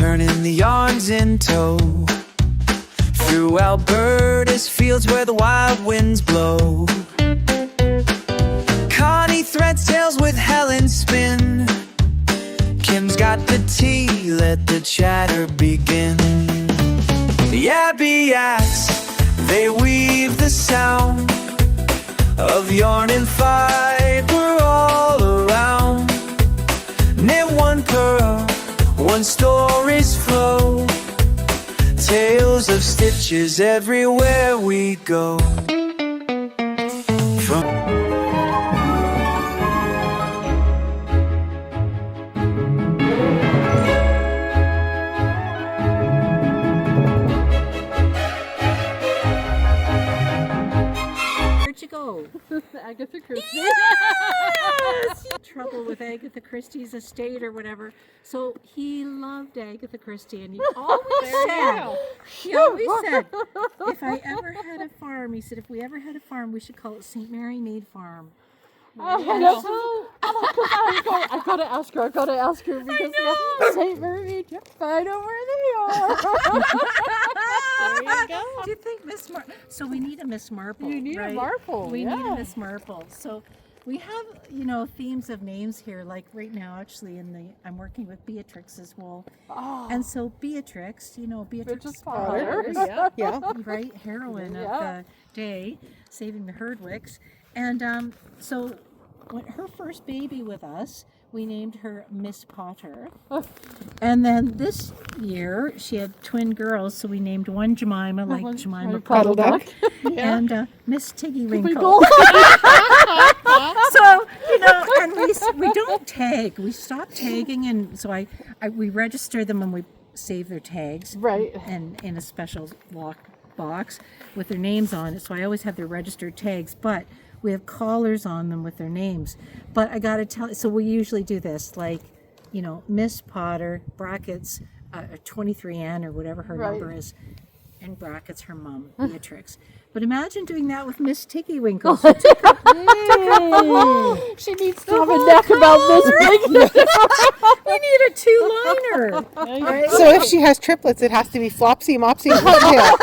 turning the yarns in tow. Through Alberta's fields where the wild winds blow, Connie threads tales with Helen spin. Kim's got the tea, let the chatter begin. The Abiaks, they weave the sound of yarn and fiber all around. Knit one pearl, one story's flow, tales of stitches everywhere we go. Where'd you go? Agatha Christie. Yes! Trouble with Agatha Christie's estate or whatever. So he loved Agatha Christie, and he always said, if I ever had a farm, he said, if we ever had a farm, we should call it St Mary Meade Farm. I gotta ask her because St Mary Meade, I know where they are. There you go. Do you think Miss So we need a Miss Marple. You need right? a Marple. We need a Miss Marple. So we have, themes of names here. Like right now, actually, I'm working with Beatrix's wool. Oh. And so Beatrix, Beatrix Potter. Yeah. Right, heroine of the day, saving the Herdwicks. And so when her first baby with us, we named her Miss Potter. And then this year, she had twin girls, so we named one Jemima, like Jemima Puddle Duck, and Miss Tiggy Winkle. So, and we don't tag. We stopped tagging, and so we register them and we save their tags. Right. And in a special lock box with their names on it. So I always have their registered tags, but we have collars on them with their names. But I got to tell you, so we usually do this, like, Miss Potter, brackets, 23 Ann or whatever her number is, and brackets her mom, Beatrix. But imagine doing that with Miss Tiggy Winkle. She needs to have a neck about this big. We need a two-liner. Right? So if she has triplets, it has to be Flopsy, Mopsy, and Cottontail.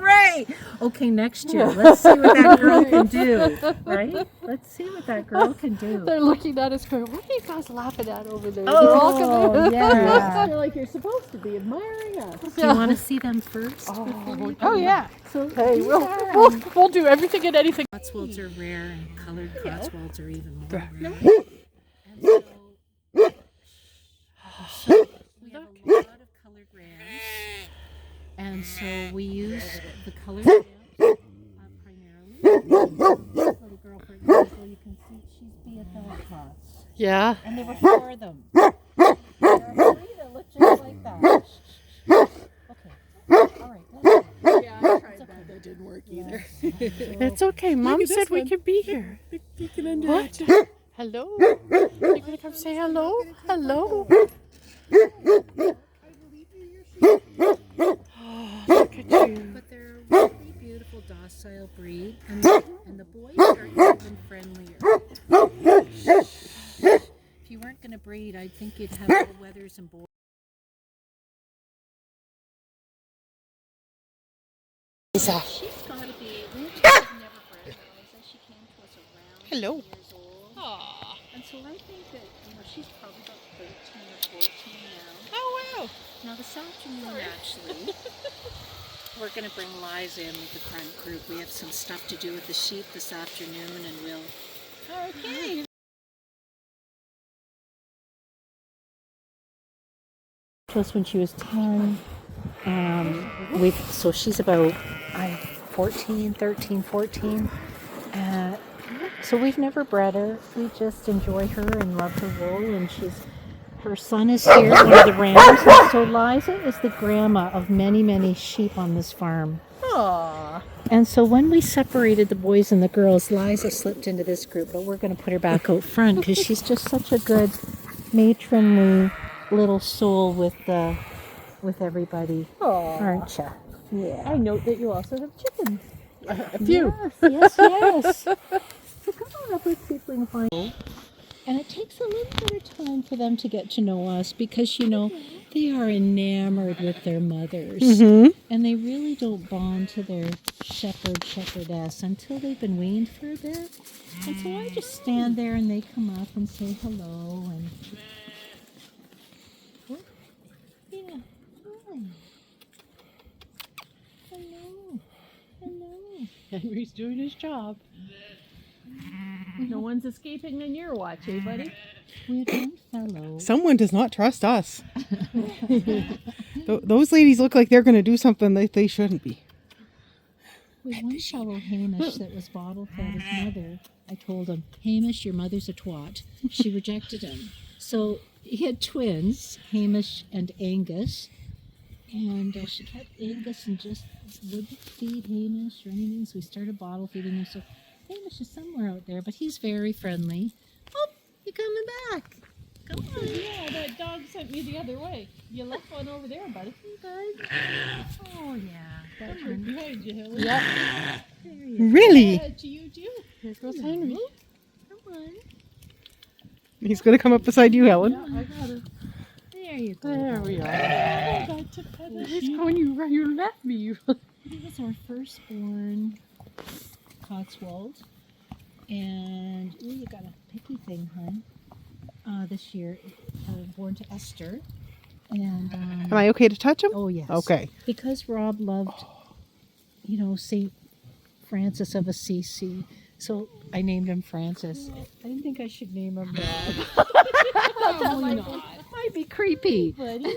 Right. Okay, next year, let's see what that girl can do. Right? Let's see what that girl can do. They're looking at us going, what are you guys laughing at over there? Oh, yeah. You're like, you're supposed to be admiring us. Do you want to see them first? Oh yeah. So hey, we'll do everything and anything. Cotswolds are rare, and colored Cotswolds are even more rare. And so we have a lot of colored rares, and so we use the colored rares primarily. Little girl, for example, you can see she's Beatrice Tots. Yeah. And there were 4 of them. There are 3 that look just like that. Okay. All right. Yeah, I tried that. That didn't work either. It's okay. Mom said we could be here. What? Hello? You gonna come say hello? Hello? Oh, look at you. But they're a really beautiful, docile breed, and the boys are even friendlier. If you weren't going to breed, I'd think you'd have little Weathers and boys. She's got to be, we have never bred Eliza. She came to us around 10 years old. Aww. And so I think that, she's probably about 13 or 14 now. Oh, wow. Now this afternoon, actually, we're going to bring Liza in with the front group. We have some stuff to do with the sheep this afternoon, and we'll... Okay. Just when she was 10, so she's about 13, 14. So we've never bred her. We just enjoy her and love her wool, and her son is here, one of the rams. And so Liza is the grandma of many, many sheep on this farm. Aww. And so when we separated the boys and the girls, Liza slipped into this group, but we're going to put her back out front because she's just such a good matronly little soul with everybody. Aww. Aren't you? Yeah. I note that you also have chickens. A few. Yes. So come on up, let's see if we can find. And it takes a little bit of time for them to get to know us because, you know, they are enamored with their mothers. And they really don't bond to their shepherdess until they've been weaned for a bit. And so I just stand there and they come up and say hello and... Yeah. Hi. Hello. Hello. Henry's doing his job. No one's escaping on your watch, eh, buddy? We're doing fellow. Someone does not trust us. Those ladies look like they're going to do something that they shouldn't be. With one fellow, Hamish, that was bottle fed his mother, I told him, Hamish, your mother's a twat. She rejected him. So he had twins, Hamish and Angus. And she kept Angus and just wouldn't feed Hamish or anything. So we started bottle feeding him. So Hamish is somewhere out there, but he's very friendly. Oh, you're coming back. Come on. Yeah, that dog sent me the other way. You left one over there, buddy. Hey, bud. Oh, yeah. That's Right behind you, Helen. Yep. There you Really? Yeah, to you too. Here goes Henry. go. Come on. He's going to come up beside you, Helen. I got it. There you go. There we are. I got to pet a sheep. He's going, you left me. He was our firstborn Cotswold. And, ooh, you got a picky thing, hon. This year, born to Esther. And, Am I okay to touch him? oh, yes. Okay. Because Rob loved, you know, St. Francis of Assisi. So I named him Francis. I didn't think I should name him Rob. Probably not. Might be creepy. Buddy.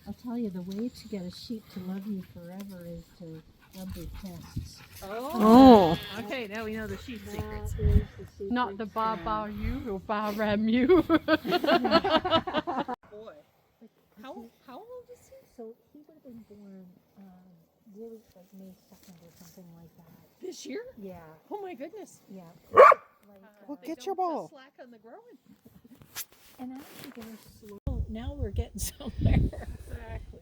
I'll tell you, the way to get a sheep to love you forever is to rub their chests. Oh. Okay, now we know the sheep secrets. That is the secret Not the ba to- ba you or ba ram you. Boy. How old is he? So he would have been born really like May 2nd or something like that. This year? Yeah, Oh my goodness. yeah. Well, They get your don't ball. slack on the growing. And actually they're slow. Now we're getting somewhere. Exactly.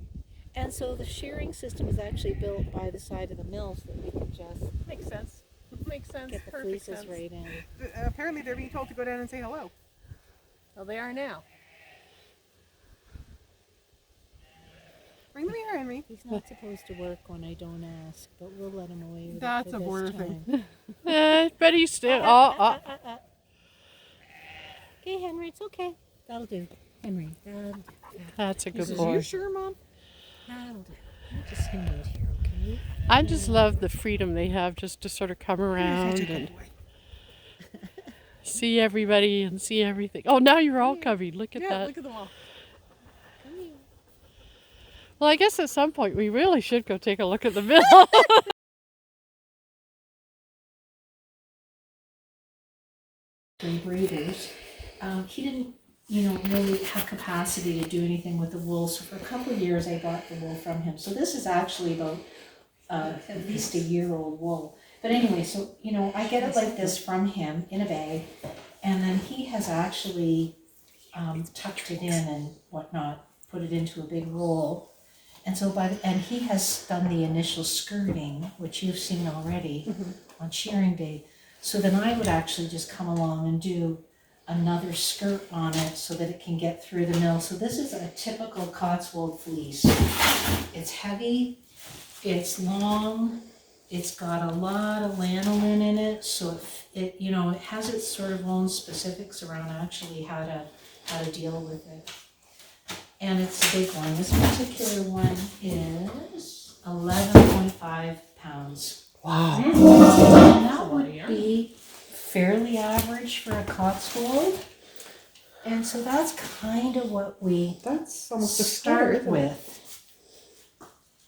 And so the shearing system is actually built by the side of the mill so that we can just Makes sense. Makes sense. get the Perfect fleeces sense. right in. Apparently they're being told to go down and say hello. Well, they are now. Bring them here, Henry. He's not supposed to work when I don't ask, but we'll let him away with That's it for a this border time. thing. But he's still. Okay, Henry, it's okay. That'll do. Henry, that'll do. That's a good Are boy. you sure, Mom? That'll do. You just hang out here, okay? I just love the freedom they have just to sort of come around and see everybody and see everything. Oh, now you're all covered. Look at that. Look at them all. Well, I guess at some point we really should go take a look at the mill. And breeders. He didn't, you know, really have capacity to do anything with the wool. So for a couple of years, I bought the wool from him. So this is actually about at least a year-old wool. But anyway, so you know, I get it like this from him in a bag, and then he has actually tucked it in and whatnot, put it into a big roll. And so and he has done the initial skirting, which you've seen already on shearing day. So then I would actually just come along and do another skirt on it so that it can get through the mill. So this is a typical Cotswold fleece. It's heavy, it's long, it's got a lot of lanolin in it, so it you know, it has its sort of own specifics around actually how to deal with it. And it's a big one. This particular one is 11.5 pounds. Wow. And that would be fairly average for a Cotswold. And so that's kind of what we That's almost a start starter, isn't it? with.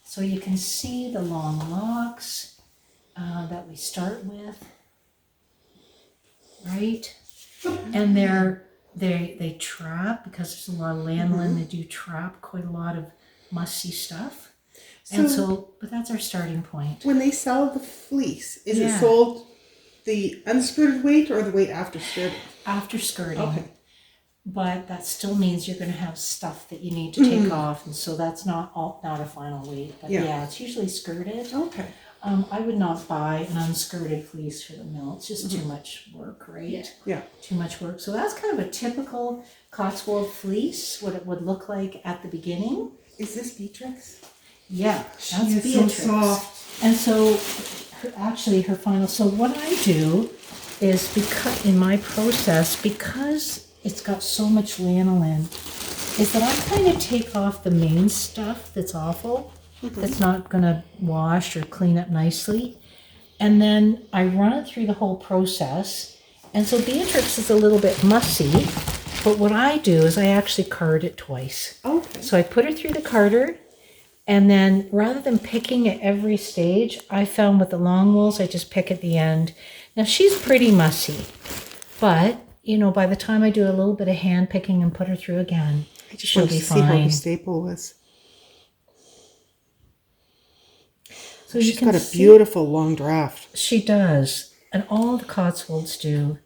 So you can see the long locks that we start with, right? And they trap, because there's a lot of lanolin, they do trap quite a lot of musty stuff. And so, but that's our starting point. When they sell the fleece, is Yeah. it sold the unskirted weight or the weight after skirting? After skirting. Okay. But that still means you're going to have stuff that you need to take off, and so that's not a final weight. But Yeah. yeah, it's usually skirted. Okay. I would not buy an unskirted fleece for the mill. It's just too much work, right? Yeah. Too much work. So that's kind of a typical Cotswold fleece, what it would look like at the beginning. Is this Beatrix? Yeah, She that's is Beatrix. so soft. And so, her final. So what I do is, because in my process, because it's got so much lanolin, is that I kind of take off the main stuff that's awful, that's not gonna wash or clean up nicely, and then I run it through the whole process. And so Beatrix is a little bit mussy, but what I do is I actually card it twice. Okay. So I put her through the carder, and then rather than picking at every stage, I found with the long wools, I just pick at the end. Now she's pretty mussy, but you know, by the time I do a little bit of hand picking and put her through again, I just she'll wanted be to see how fine. the staple was. So you She's can got a see- beautiful long draft. She does, and all the Cotswolds do.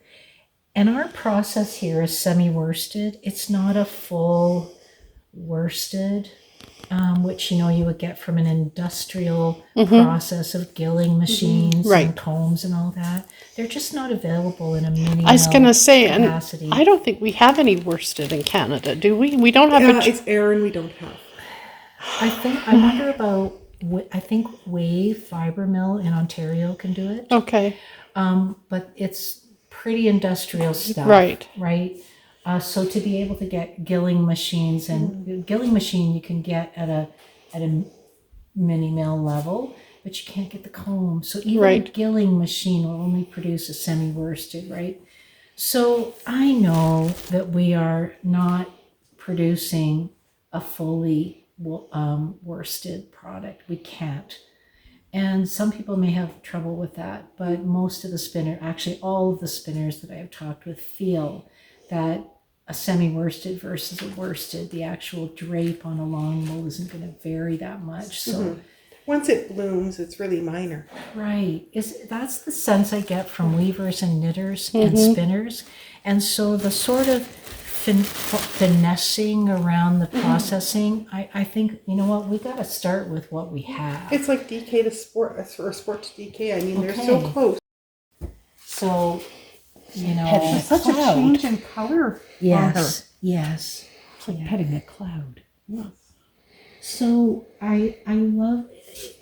And our process here is semi-worsted. It's not a full worsted, which you know you would get from an industrial process of gilling machines Right. and combs and all that. They're just not available in a mini I was going to say, and capacity. I don't think we have any worsted in Canada, do we? We don't have a... It's Erin we don't have. I wonder about. I think Wave Fiber Mill in Ontario can do it. Okay, But it's pretty industrial stuff. Right. Right. So to be able to get gilling machines, and gilling machine you can get at a mini mill level, but you can't get the comb. So even a Right. gilling machine will only produce a semi-worsted, right? So I know that we are not producing a fully worsted product. We can't. And some people may have trouble with that, but most of the actually all of the spinners that I have talked with feel that a semi-worsted versus a worsted, the actual drape on a long wool isn't going to vary that much. So, Once it blooms, it's really minor. right, that's the sense I get from weavers and knitters and spinners. And so the sort of finessing around the processing, I think, you know what, we got to start with what we have. It's like DK to sport, or sport to DK. I mean, they're so Okay. close. So, you know, Petting Such a cloud. change in color. yes, yes. It's like petting a cloud. So I love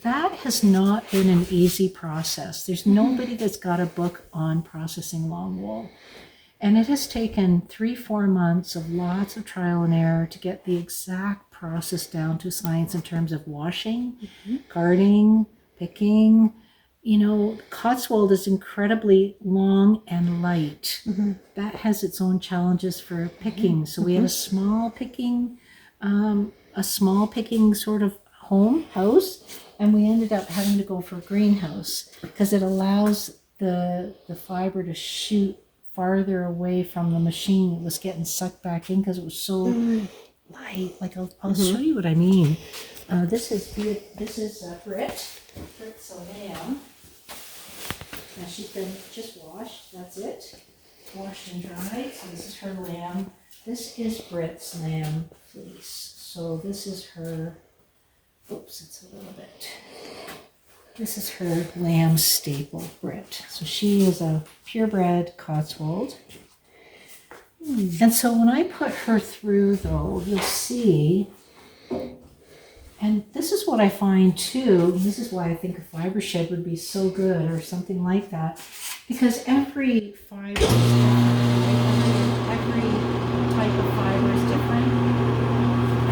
that. Has not been an easy process. There's nobody that's got a book on processing long wool. And it has taken 3-4 months of lots of trial and error to get the exact process down to science in terms of washing, carding, picking. You know, Cotswold is incredibly long and light. That has its own challenges for picking. So we had a small picking sort of house, and we ended up having to go for a greenhouse because it allows the fiber to shoot farther away from the machine. It was getting sucked back in because it was so light. Like I'll show you what I mean. This is Brit's a lamb. Now she's been just washed. That's it. Washed and dried. So this is her lamb. This is Brit's lamb fleece. So this is her. Oops, it's a little bit. This is her lamb staple, Brit. So she is a purebred Cotswold. And so when I put her through, though, you'll see, and this is what I find too, this is why I think a fiber shed would be so good or something like that, because every fiber is different, right? Every type of fiber is different.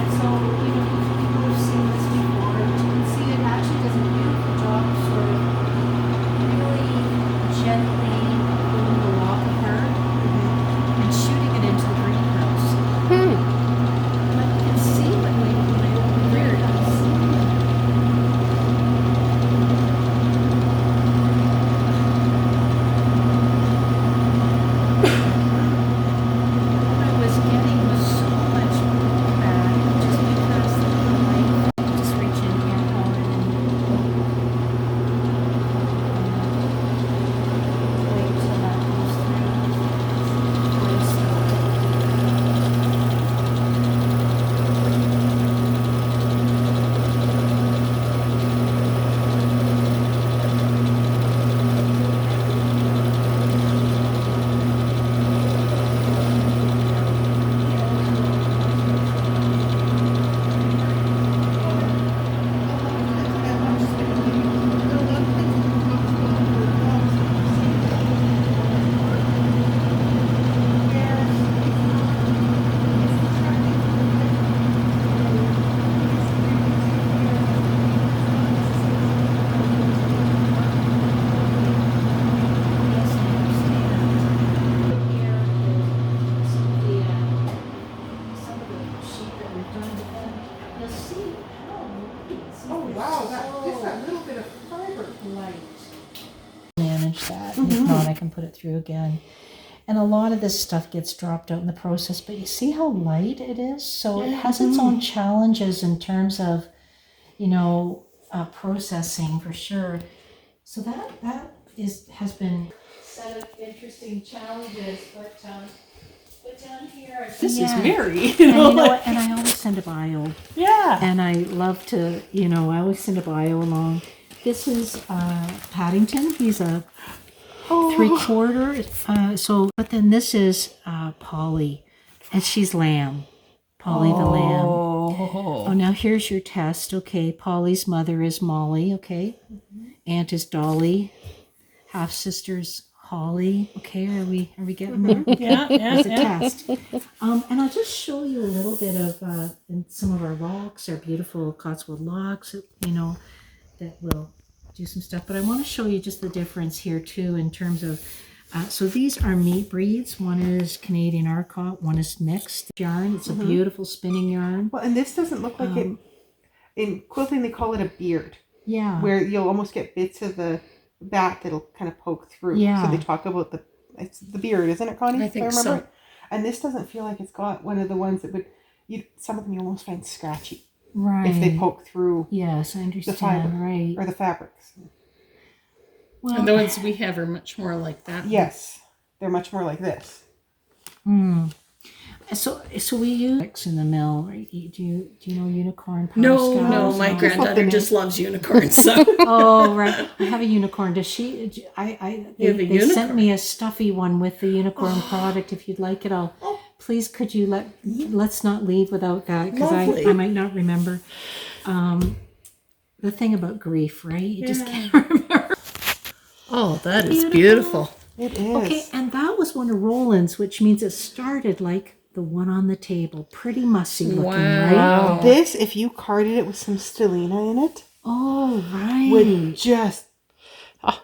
And so, you know, people have seen this before, and you can see it actually does a beautiful job of sort of really gently doing the walk of her and shooting it into the greenhouse. But you can see when I open here, what I was getting was so manage that. And if not, I can put it through again. And a lot of this stuff gets dropped out in the process, but you see how light it is? So it has its own challenges in terms of, processing for sure. So that has been a set of interesting challenges, but down here, This is Mary. And you know what? And I always send a bio. Yeah. And I love to, I always send a bio along. This is Paddington. He's a 3/4. But then this is Polly, and she's Lamb. Polly the Lamb. Oh, now here's your test. Okay, Polly's mother is Molly. Okay, aunt is Dolly. Half sisters Holly. Okay, are we getting there? Yeah. It's a test. And I'll just show you a little bit of some of our locks, our beautiful Cotswold locks, that will do some stuff. But I want to show you just the difference here too in terms of, so these are meat breeds. One is Canadian Arcot, one is mixed yarn. It's a beautiful spinning yarn. Well, and this doesn't look like it. In quilting, they call it a beard. Yeah. Where you'll almost get bits of the bat that'll kind of poke through. Yeah. So they talk about it's the beard, isn't it, Connie? I think if I remember so. It? And this doesn't feel like it's got one of the ones that some of them you almost find scratchy. Right. If they poke through. Yes, I understand. The fiber. Right. Or the fabrics. Well, And the ones we have are much more like that. Yes. They're much more like this. So we use in the mill. Right? Do you know unicorn? Power No, Scouts? my No. granddaughter just loves unicorns. So Oh right, I have a unicorn. Does she? You have a They sent unicorn? me a stuffy one with the unicorn product. If you'd like it, please. Could you let's not leave without that because Lovely. I might not remember. The thing about grief, right? You just can't remember. oh, that is beautiful. It is. Okay, and that was one of Roland's, which means it started like the one on the table, pretty mussy looking, right? Wow. This, if you carded it with some stellina in it, Oh, right. would just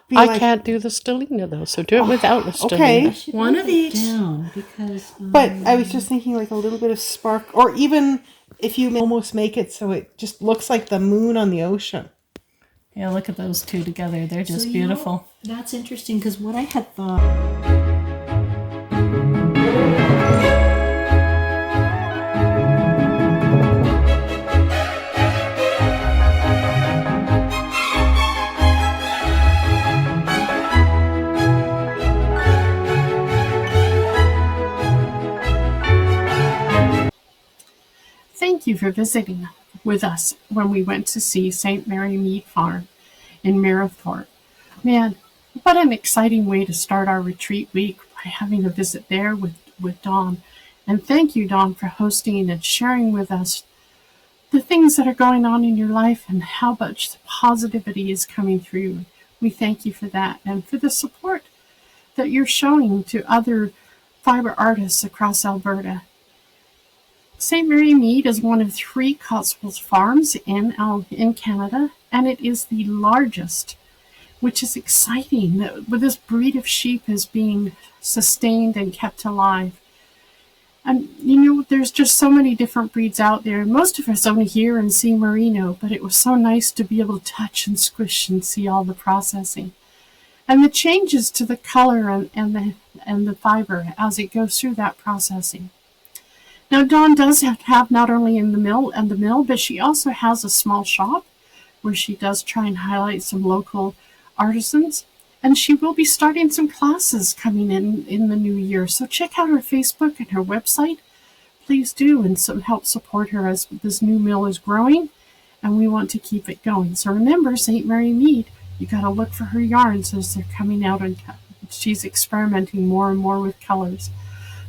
be I like, can't do the stellina though, so do it without the stellina. okay. Should One write of it each. down because. But I was just thinking like a little bit of spark, or even if you almost make it so it just looks like the moon on the ocean. Yeah, look at those two together. They're just So, beautiful. That's interesting because what I had thought. Thank you for visiting with us when we went to see St Mary Meade Farm in Marythorpe. Man, what an exciting way to start our retreat week by having a visit there with Dawn. And thank you, Dawn, for hosting and sharing with us the things that are going on in your life and how much positivity is coming through. We thank you for that and for the support that you're showing to other fiber artists across Alberta. St Mary Meade is one of 3 Cotswold farms in Canada, and it is the largest, which is exciting that this breed of sheep is being sustained and kept alive. And there's just so many different breeds out there. Most of us only hear and see merino, but it was so nice to be able to touch and squish and see all the processing and the changes to the color and the fiber as it goes through that processing. Now, Dawn does have not only in the mill, but she also has a small shop where she does try and highlight some local artisans. And she will be starting some classes coming in the new year. So check out her Facebook and her website. Please do, and help support her as this new mill is growing. And we want to keep it going. So remember, St. Mary Meade, you got to look for her yarns as they're coming out. And she's experimenting more and more with colors.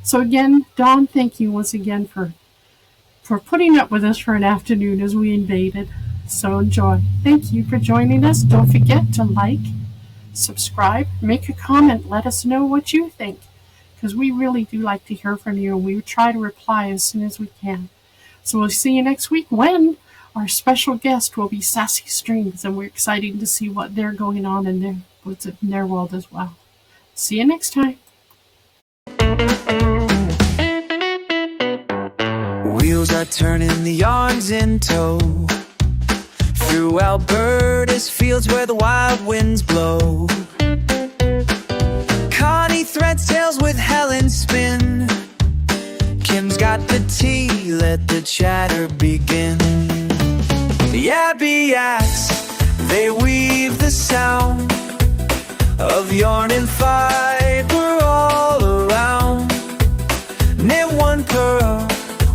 So again, Dawn, thank you once again for putting up with us for an afternoon as we invaded. So enjoy. Thank you for joining us. Don't forget to like, subscribe, make a comment, let us know what you think, because we really do like to hear from you and we try to reply as soon as we can. So we'll see you next week when our special guest will be Sassy Strings, and we're excited to see what they're going on in their world as well. See you next time. Wheels are turning, the yarn's in tow, through Alberta's fields where the wild winds blow. got the tea, let the chatter begin. The Abbey acts, they weave the sound of yarn and fiber all around. Knit one pearl,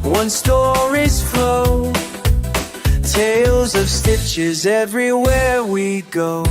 one story's flow, tales of stitches everywhere we go.